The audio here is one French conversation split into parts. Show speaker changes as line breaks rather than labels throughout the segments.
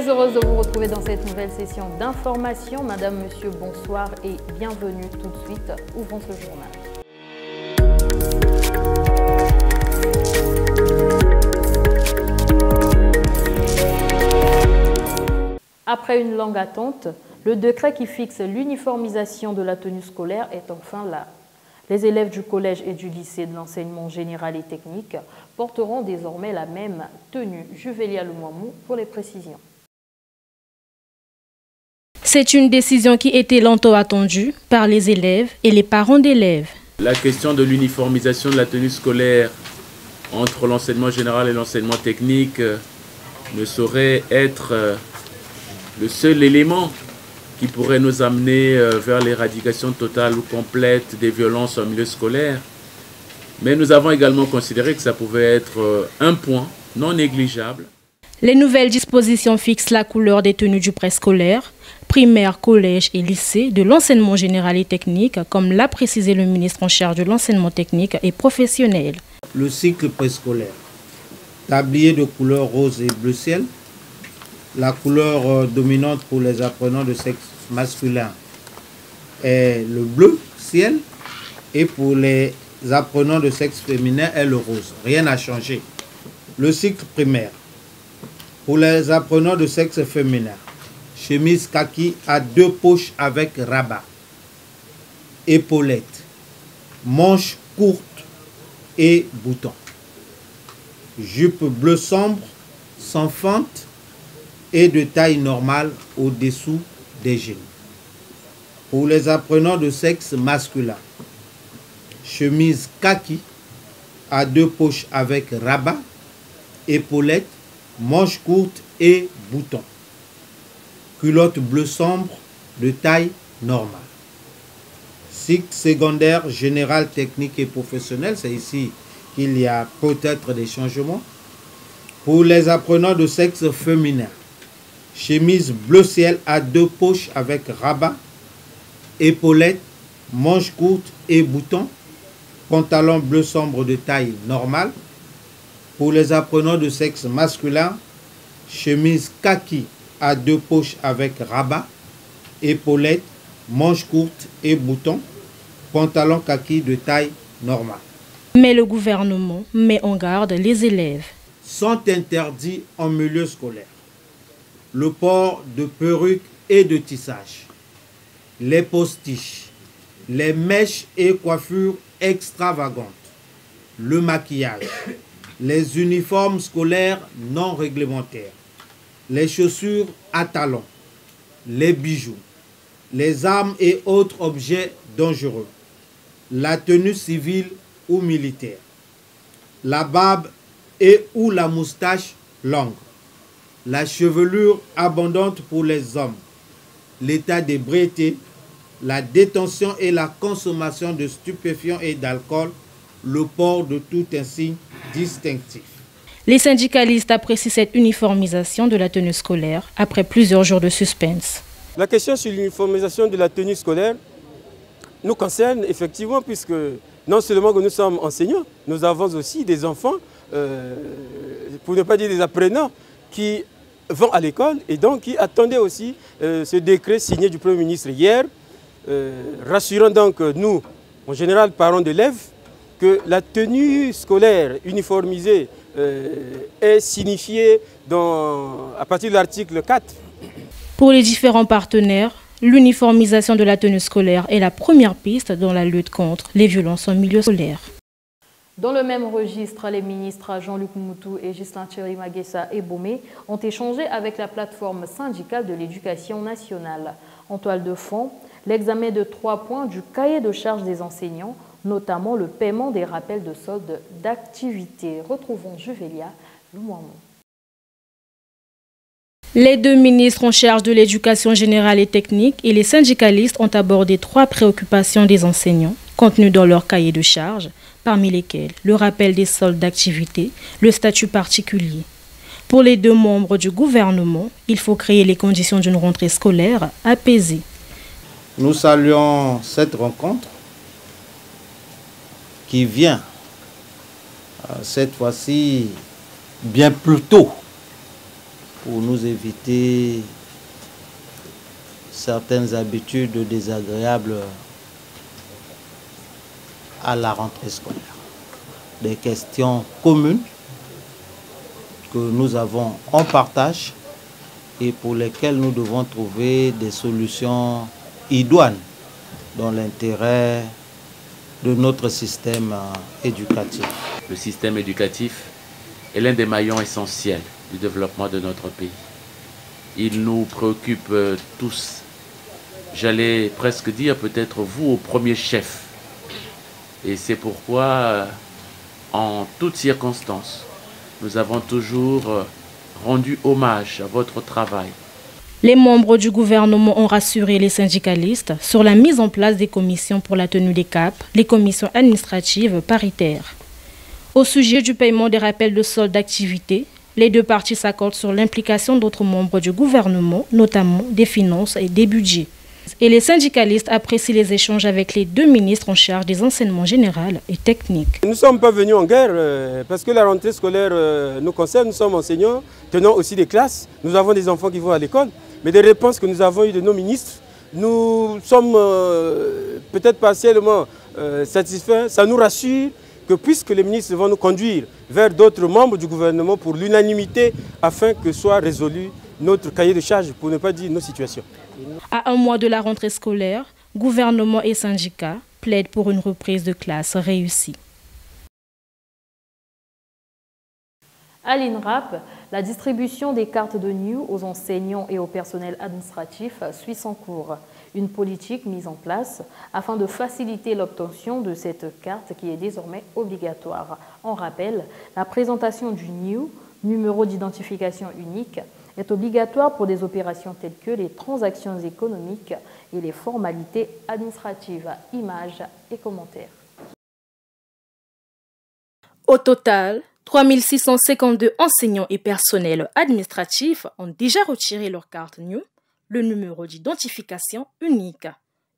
Très heureuse de vous retrouver dans cette nouvelle session d'information. Madame, monsieur, bonsoir et bienvenue tout de suite. Ouvrons ce journal. Après une longue attente, le décret qui fixe l'uniformisation de la tenue scolaire est enfin là. Les élèves du collège et du lycée de l'enseignement général et technique porteront désormais la même tenue. Juvelia Lumwamou pour les précisions.
C'est une décision qui était longtemps attendue par les élèves et les parents d'élèves.
La question de l'uniformisation de la tenue scolaire entre l'enseignement général et l'enseignement technique ne saurait être le seul élément qui pourrait nous amener vers l'éradication totale ou complète des violences en milieu scolaire. Mais nous avons également considéré que ça pouvait être un point non négligeable.
Les nouvelles dispositions fixent la couleur des tenues du préscolaire, primaire, collège et lycée de l'enseignement général et technique, comme l'a précisé le ministre en charge de l'enseignement technique et professionnel.
Le cycle préscolaire, tablier de couleur rose et bleu ciel. La couleur dominante pour les apprenants de sexe masculin est le bleu ciel et pour les apprenants de sexe féminin est le rose. Rien n'a changé. Le cycle primaire. Pour les apprenants de sexe féminin, chemise kaki à 2 poches avec rabat, épaulettes, manches courtes et boutons. Jupe bleu sombre, sans fente et de taille normale au-dessous des genoux. Pour les apprenants de sexe masculin, chemise kaki à 2 poches avec rabat, épaulettes, manches courtes et boutons. Culotte bleu sombre de taille normale. Cycle secondaire général technique et professionnel, c'est ici qu'il y a peut-être des changements. Pour les apprenants de sexe féminin, chemise bleu ciel à 2 poches avec rabat, épaulettes, manches courtes et boutons. Pantalon bleu sombre de taille normale. Pour les apprenants de sexe masculin, chemise kaki à 2 poches avec rabat, épaulettes, manches courtes et boutons. Pantalon kaki de taille normale.
Mais le gouvernement met en garde les élèves.
Sont interdits en milieu scolaire le port de perruques et de tissage, les postiches, les mèches et coiffures extravagantes, le maquillage, les uniformes scolaires non réglementaires, les chaussures à talons, les bijoux, les armes et autres objets dangereux, la tenue civile ou militaire, la barbe et ou la moustache longue, la chevelure abondante pour les hommes, l'état d'ébriété, la détention et la consommation de stupéfiants et d'alcool, le port de tout insigne distinctif.
Les syndicalistes apprécient cette uniformisation de la tenue scolaire après plusieurs jours de suspense.
La question sur l'uniformisation de la tenue scolaire nous concerne effectivement puisque non seulement que nous sommes enseignants, nous avons aussi des enfants, pour ne pas dire des apprenants, qui vont à l'école et donc qui attendaient aussi ce décret signé du Premier ministre hier, rassurant donc nous, en général parents d'élèves, que la tenue scolaire uniformisée est signifiée à partir de l'article 4.
Pour les différents partenaires, l'uniformisation de la tenue scolaire est la première piste dans la lutte contre les violences en milieu scolaire.
Dans le même registre, les ministres Jean-Luc Moutou et Ghislain Thierry-Maguessa Ebomé ont échangé avec la plateforme syndicale de l'éducation nationale. En toile de fond, l'examen de 3 points du cahier de charges des enseignants, notamment le paiement des rappels de soldes d'activité. Retrouvons Juvelia Lumwamou.
Les 2 ministres en charge de l'éducation générale et technique et les syndicalistes ont abordé 3 préoccupations des enseignants contenues dans leur cahier de charges, parmi lesquelles le rappel des soldes d'activité, le statut particulier. Pour les 2 membres du gouvernement, il faut créer les conditions d'une rentrée scolaire apaisée.
Nous saluons cette rencontre qui vient cette fois-ci bien plus tôt pour nous éviter certaines habitudes désagréables à la rentrée scolaire. Des questions communes que nous avons en partage et pour lesquelles nous devons trouver des solutions idoines dans l'intérêt de notre système éducatif.
Le système éducatif est l'un des maillons essentiels du développement de notre pays. Il nous préoccupe tous. J'allais presque dire peut-être vous au premier chef. Et c'est pourquoi, en toutes circonstances, nous avons toujours rendu hommage à votre travail.
Les membres du gouvernement ont rassuré les syndicalistes sur la mise en place des commissions pour la tenue des caps, les commissions administratives paritaires. Au sujet du paiement des rappels de solde d'activité, les deux parties s'accordent sur l'implication d'autres membres du gouvernement, notamment des finances et des budgets. Et les syndicalistes apprécient les échanges avec les deux ministres en charge des enseignements généraux et techniques.
Nous ne sommes pas venus en guerre parce que la rentrée scolaire nous concerne. Nous sommes enseignants, tenant aussi des classes. Nous avons des enfants qui vont à l'école. Mais des réponses que nous avons eues de nos ministres, nous sommes peut-être partiellement satisfaits. Ça nous rassure que puisque les ministres vont nous conduire vers d'autres membres du gouvernement pour l'unanimité afin que soit résolu notre cahier de charges, pour ne pas dire nos situations.
À un mois de la rentrée scolaire, gouvernement et syndicats plaident pour une reprise de classe réussie.
À l'INRAP, la distribution des cartes de NIU aux enseignants et au personnel administratif suit son cours. Une politique mise en place afin de faciliter l'obtention de cette carte qui est désormais obligatoire. On rappelle, la présentation du NIU, numéro d'identification unique, est obligatoire pour des opérations telles que les transactions économiques et les formalités administratives. Images et commentaires.
Au total, 3652 enseignants et personnels administratifs ont déjà retiré leur carte NIU, le numéro d'identification unique.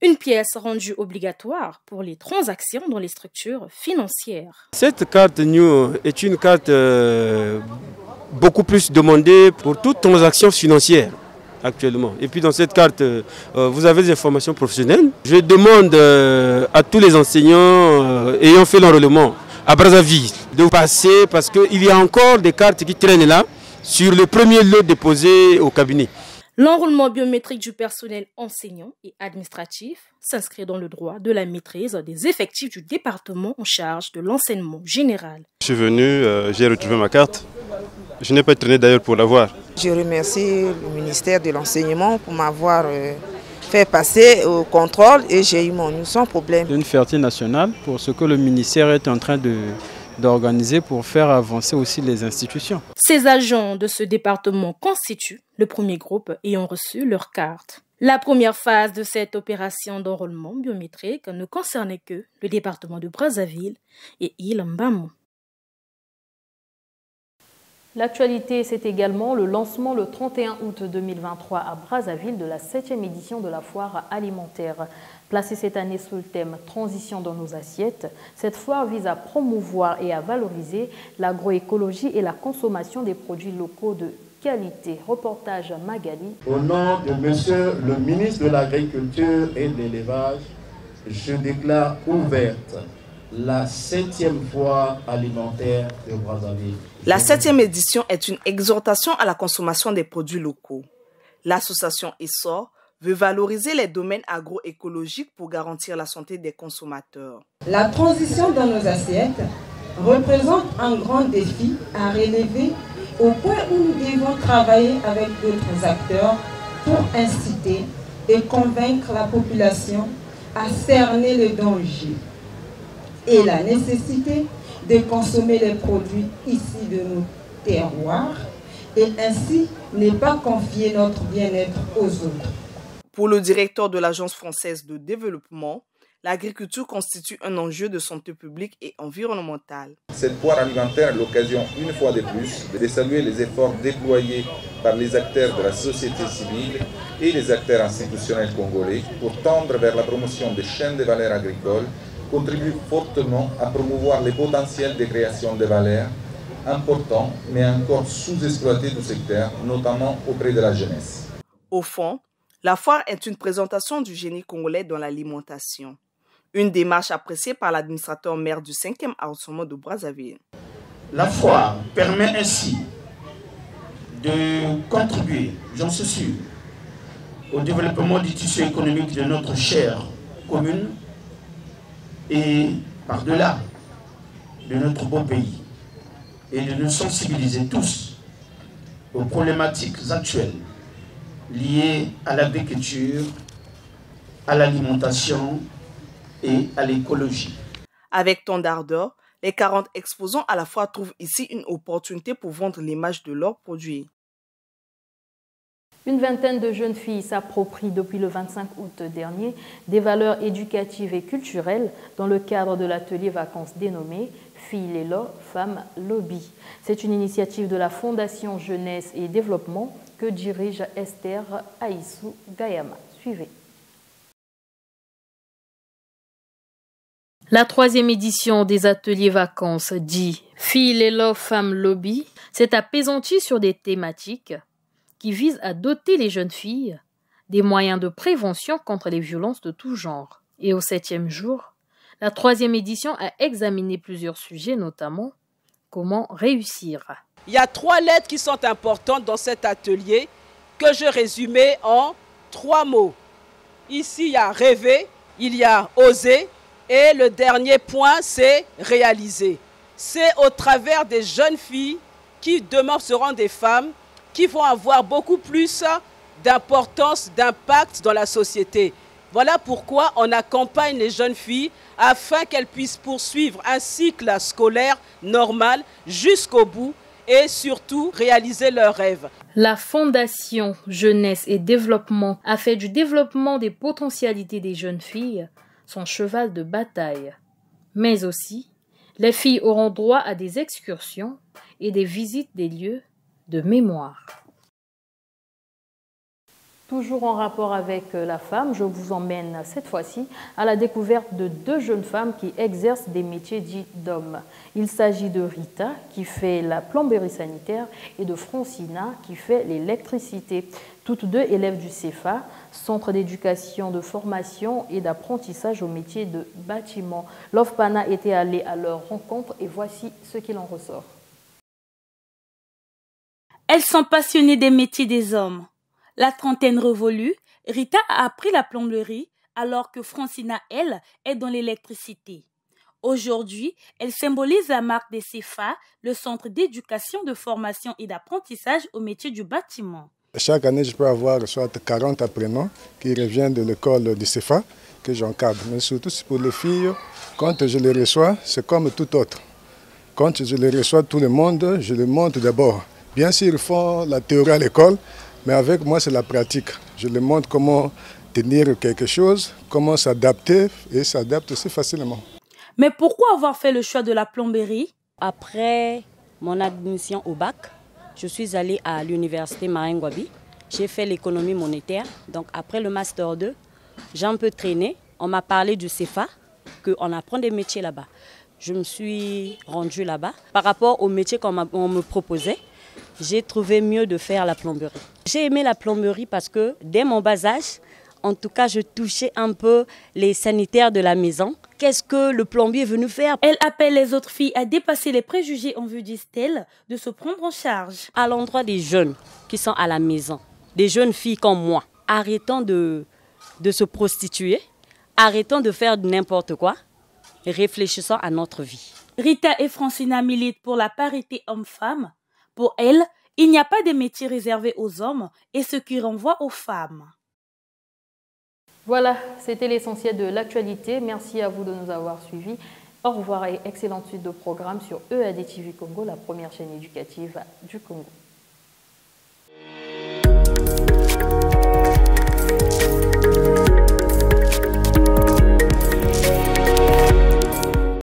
Une pièce rendue obligatoire pour les transactions dans les structures financières.
Cette carte NIU est une carte beaucoup plus demandée pour toute transaction financière actuellement. Et puis dans cette carte, vous avez des informations professionnelles. Je demande à tous les enseignants ayant fait l'enrôlement à Brazzaville de passer parce qu'il y a encore des cartes qui traînent là sur le premier lot déposé au cabinet.
L'enrôlement biométrique du personnel enseignant et administratif s'inscrit dans le droit de la maîtrise des effectifs du département en charge de l'enseignement général.
Je suis venu, j'ai retrouvé ma carte. Je n'ai pas traîné d'ailleurs pour l'avoir.
Je remercie le ministère de l'enseignement pour m'avoir fait passer au contrôle et j'ai eu mon NIU sans problème.
Une fierté nationale pour ce que le ministère est en train d'organiser pour faire avancer aussi les institutions.
Ces agents de ce département constituent le premier groupe ayant reçu leur carte. La première phase de cette opération d'enrôlement biométrique ne concernait que le département de Brazzaville et Île-Mbamou.
L'actualité, c'est également le lancement le 31 août 2023 à Brazzaville de la 7e édition de la foire alimentaire. Placée cette année sous le thème « Transition dans nos assiettes », cette foire vise à promouvoir et à valoriser l'agroécologie et la consommation des produits locaux de qualité. Reportage Magali.
Au nom de Monsieur le ministre de l'Agriculture et de l'Élevage, je déclare ouverte la 7e foire alimentaire de Brazzaville.
La 7e édition est une exhortation à la consommation des produits locaux. L'association ESSOR veut valoriser les domaines agroécologiques pour garantir la santé des consommateurs.
La transition dans nos assiettes représente un grand défi à relever au point où nous devons travailler avec d'autres acteurs pour inciter et convaincre la population à cerner le danger et la nécessité de consommer les produits issus de nos terroirs et ainsi ne pas confier notre bien-être aux autres.
Pour le directeur de l'Agence française de développement, l'agriculture constitue un enjeu de santé publique et environnementale.
Cette foire alimentaire est l'occasion, une fois de plus, de saluer les efforts déployés par les acteurs de la société civile et les acteurs institutionnels congolais pour tendre vers la promotion des chaînes de valeur agricoles, contribue fortement à promouvoir les potentiels de création de valeur important mais encore sous-exploité du secteur, notamment auprès de la jeunesse.
Au fond, la foire est une présentation du génie congolais dans l'alimentation. Une démarche appréciée par l'administrateur maire du 5e arrondissement de Brazzaville.
La foire permet ainsi de contribuer, j'en suis sûr, au développement du tissu économique de notre chère commune et par-delà de notre beau pays, et de nous sensibiliser tous aux problématiques actuelles liées à l'agriculture, à l'alimentation et à l'écologie.
Avec tant d'ardeur, les 40 exposants à la fois trouvent ici une opportunité pour vendre l'image de leurs produits.
Une vingtaine de jeunes filles s'approprient depuis le 25 août dernier des valeurs éducatives et culturelles dans le cadre de l'atelier vacances dénommé Filles Lelo, Femmes Lobby. C'est une initiative de la Fondation Jeunesse et Développement que dirige Esther Aïssou Gayama. Suivez. La 3e édition des ateliers vacances dit Filles Lelo, Femmes Lobby s'est apaisantie sur des thématiques qui vise à doter les jeunes filles des moyens de prévention contre les violences de tout genre. Et au 7e jour, la 3e édition a examiné plusieurs sujets, notamment comment réussir.
Il y a 3 lettres qui sont importantes dans cet atelier que je résumais en 3 mots. Ici, il y a rêver, il y a oser et le dernier point, c'est réaliser. C'est au travers des jeunes filles qui demain seront des femmes qui vont avoir beaucoup plus d'importance, d'impact dans la société. Voilà pourquoi on accompagne les jeunes filles afin qu'elles puissent poursuivre un cycle scolaire normal jusqu'au bout et surtout réaliser leurs rêves.
La Fondation Jeunesse et Développement a fait du développement des potentialités des jeunes filles son cheval de bataille. Mais aussi, les filles auront droit à des excursions et des visites des lieux de mémoire. Toujours en rapport avec la femme, je vous emmène cette fois-ci à la découverte de 2 jeunes femmes qui exercent des métiers dits d'hommes. Il s'agit de Rita qui fait la plomberie sanitaire et de Francina qui fait l'électricité. Toutes 2 élèves du CEFA, Centre d'éducation, de formation et d'apprentissage au métier de bâtiment. L'OFPANA était allé à leur rencontre et voici ce qu'il en ressort.
Elles sont passionnées des métiers des hommes. La trentaine révolue, Rita a appris la plomberie alors que Francina, elle, est dans l'électricité. Aujourd'hui, elle symbolise la marque des CEFA, le Centre d'éducation, de formation et d'apprentissage au métier du bâtiment.
Chaque année, je peux avoir soit 40 apprenants qui reviennent de l'école du CEFA que j'encadre. Mais surtout pour les filles, quand je les reçois, c'est comme tout autre. Quand je les reçois, tout le monde, je les montre d'abord. Bien sûr, ils font la théorie à l'école, mais avec moi, c'est la pratique. Je les montre comment tenir quelque chose, comment s'adapter et s'adapter aussi facilement.
Mais pourquoi avoir fait le choix de la plomberie?
Après mon admission au bac, je suis allée à l'université Maringouabi. J'ai fait l'économie monétaire. Donc après le master 2, j'ai un peu traîné. On m'a parlé du CEFA, qu'on apprend des métiers là-bas. Je me suis rendue là-bas. Par rapport aux métiers qu'on me proposait, j'ai trouvé mieux de faire la plomberie. J'ai aimé la plomberie parce que dès mon bas âge, en tout cas, je touchais un peu les sanitaires de la maison. Qu'est-ce que le plombier est venu faire?
Elle appelle les autres filles à dépasser les préjugés en vue, disent-elles, de se prendre en charge.
À l'endroit des jeunes qui sont à la maison, des jeunes filles comme moi, arrêtons de se prostituer, arrêtons de faire n'importe quoi, réfléchissons à notre vie.
Rita et Francina militent pour la parité homme-femme. Pour elles, il n'y a pas de métier réservé aux hommes et ce qui renvoie aux femmes.
Voilà, c'était l'essentiel de l'actualité. Merci à vous de nous avoir suivis. Au revoir et excellente suite de programmes sur EAD TV Congo, la première chaîne éducative du Congo.